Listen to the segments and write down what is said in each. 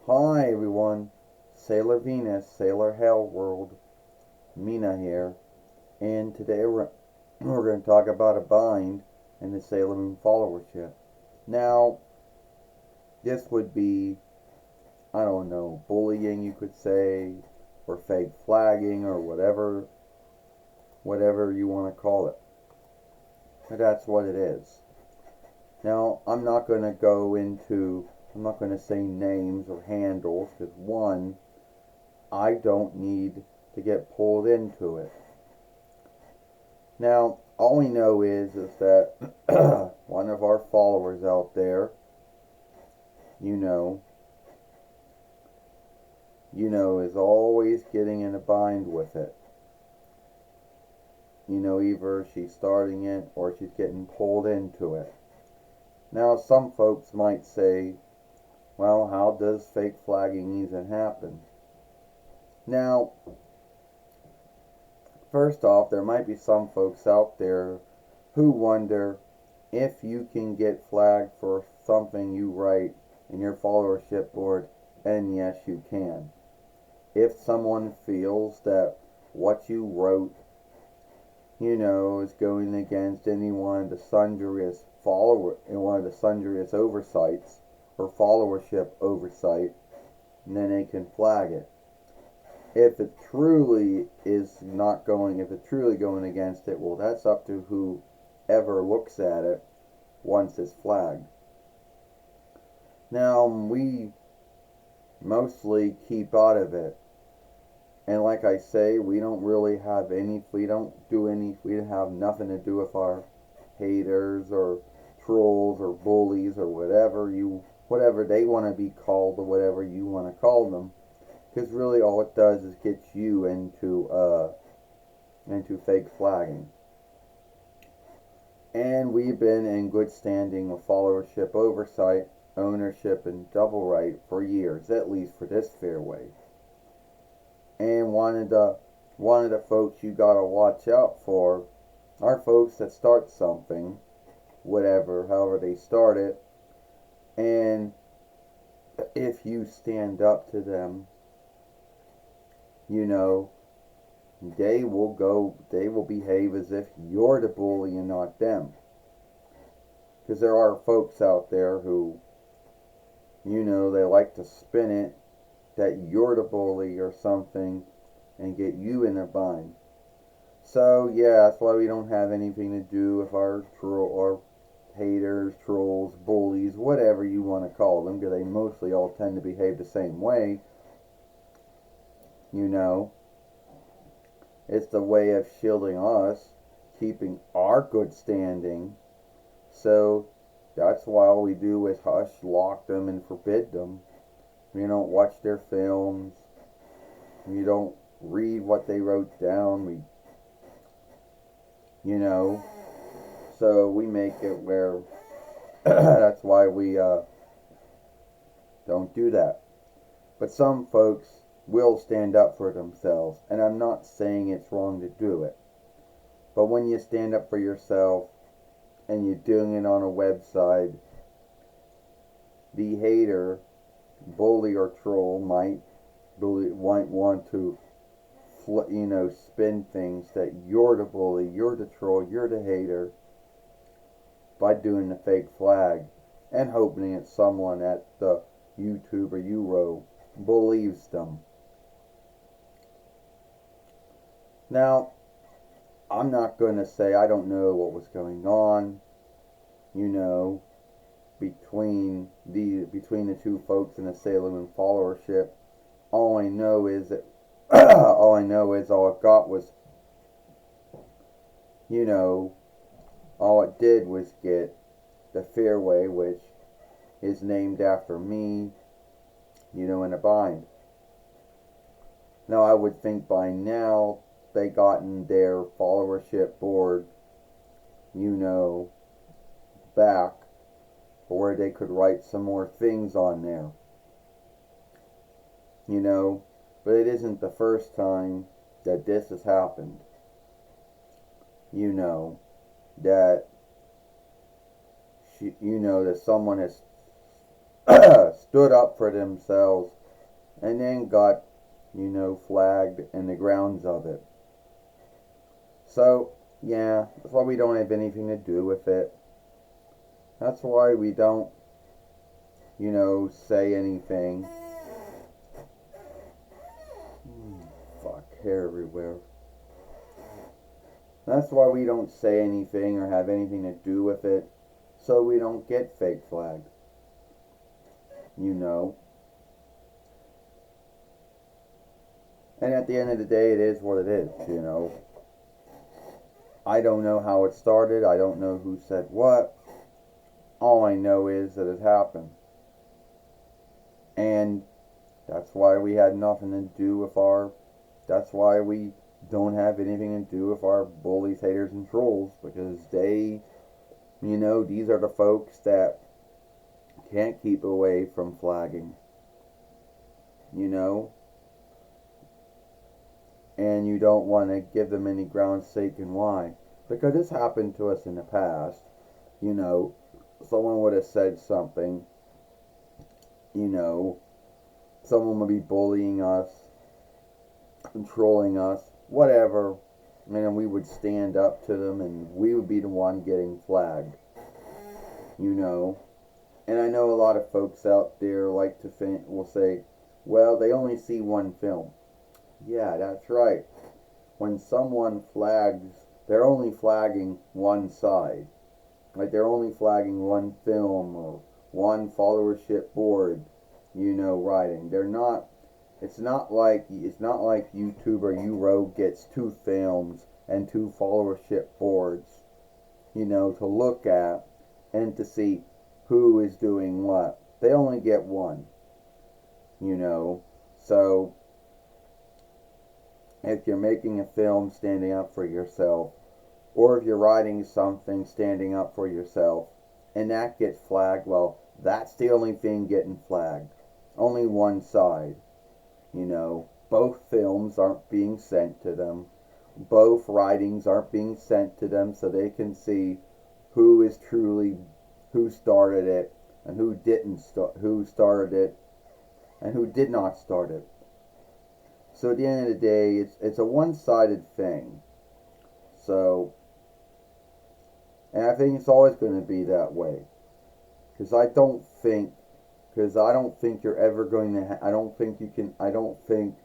Hi everyone, Sailor Venus, Sailor Hell World, Mina here, and today we're going to talk about a bind in the Sailor Moon followership. Now, this would be, I don't know, bullying you could say, or fake flagging, or whatever you want to call it. But that's what it is. Now, I'm not going to say names or handles, because one, I don't need to get pulled into it. Now, all we know is that one of our followers out there, you know, is always getting in a bind with it. Either she's starting it or she's getting pulled into it. Now, some folks might say, well, how does fake flagging even happen? Now, first off, there might be some folks out there who wonder if you can get flagged for something you write in your followership board, and yes, you can. If someone feels that what you wrote, is going against any one of the sundriest oversights or followership oversight, then they can flag it. If it's truly going against it, well, that's up to whoever looks at it once it's flagged. Now, we mostly keep out of it. And like I say, we don't have nothing to do with our haters or trolls or bullies or whatever they want to be called or whatever you want to call them. Because really all it does is get you into fake flagging. And we've been in good standing with followership oversight, ownership, and double right for years, at least for this fairway. And one of the folks you gotta watch out for are folks that start something, however they start it, and if you stand up to them, they will behave as if you're the bully and not them. Because there are folks out there who, they like to spin it that you're the bully or something and get you in a bind. So yeah, that's why we don't have anything to do with our haters, trolls, bullies, whatever you want to call them, because they mostly all tend to behave the same way. It's the way of shielding us, keeping our good standing. So that's why all we do is hush, lock them, and forbid them. We don't watch their films. We don't read what they wrote down. So we make it where that's why we don't do that. But some folks will stand up for themselves, and I'm not saying it's wrong to do it. But when you stand up for yourself and you're doing it on a website, the hater, bully, or troll might want to spin things that you're the bully, you're the troll, you're the hater, by doing the fake flag and hoping that someone at the YouTube or Euro believes them. Now, I'm not going to say I don't know what was going on, between the two folks in the Sailor Moon followership. All I know is all it got was, all it did was get the fairway, which is named after me, in a bind. Now, I would think by now they gotten their followership board, back, where they could write some more things on there. But it isn't the first time that this has happened. That that someone has stood up for themselves and then got, flagged in the grounds of it. So, yeah, that's why we don't have anything to do with it. That's why we don't, say anything. Fuck, hair everywhere. That's why we don't say anything or have anything to do with it, so we don't get fake flagged. And at the end of the day, it is what it is. I don't know how it started. I don't know who said what. All I know is that it happened. And that's why we had nothing to do with that's why we don't have anything to do with our bullies, haters, and trolls, because they, these are the folks that can't keep away from flagging, and you don't want to give them any grounds sake and why, because this happened to us in the past. Someone would have said something, someone would be bullying us, controlling us, whatever, and we would stand up to them, and we would be the one getting flagged, And I know a lot of folks out there like to will say, well, they only see one film. Yeah, that's right. When someone flags, they're only flagging one side. Like they're only flagging one film or one followership board, writing. They're not. It's not like YouTube or Euro gets two films and two followership boards, to look at and to see who is doing what. They only get one, So if you're making a film standing up for yourself, or if you're writing something standing up for yourself, and that gets flagged, well, that's the only thing getting flagged. Only one side. Both films aren't being sent to them. Both writings aren't being sent to them so they can see who started it and who started it and who did not start it. So at the end of the day, it's a one-sided thing. So, and I think it's always going to be that way. Because I don't think you're ever going to, I don't think,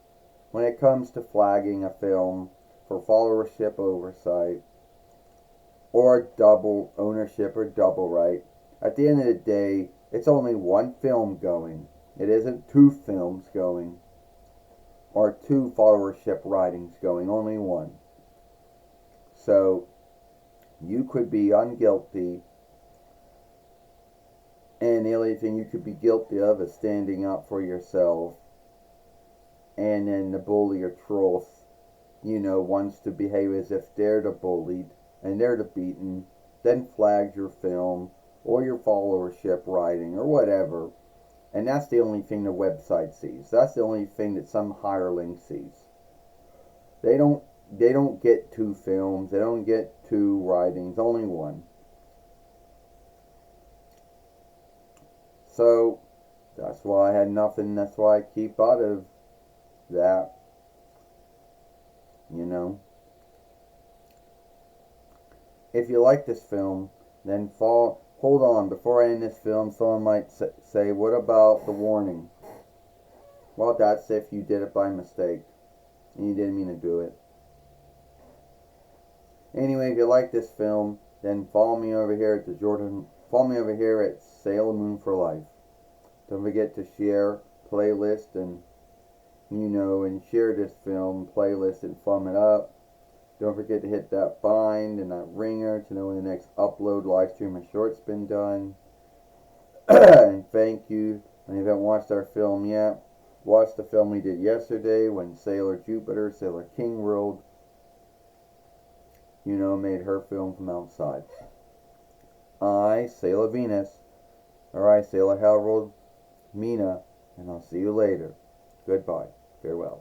when it comes to flagging a film for followership oversight, or double ownership or double right, at the end of the day, it's only one film going. It isn't two films going, or two followership writings going, only one. So, you could be unguilty, and the only thing you could be guilty of is standing up for yourself, and then the bully or troll, wants to behave as if they're the bullied, and they're the beaten, then flags your film, or your followership writing, or whatever, and that's the only thing the website sees. That's the only thing that some hireling sees. They don't get two films, they don't get two writings, only one. So, that's why I had nothing, that's why I keep out of that, If you like this film, then hold on, before I end this film, someone might say, what about the warning? Well, that's if you did it by mistake, and you didn't mean to do it. Anyway, if you like this film, then follow me over here at Sailor Moon for Life. Don't forget to share, playlist, and share this film playlist and thumb it up. Don't forget to hit that bind and that ringer to know when the next upload, live stream, or short's been done. And thank you. And if you haven't watched our film yet, watch the film we did yesterday when Sailor Jupiter, Sailor King World, made her film from outside. I, Sailor Venus, or I, Sailor Harold Mina, and I'll see you later. Goodbye. Farewell.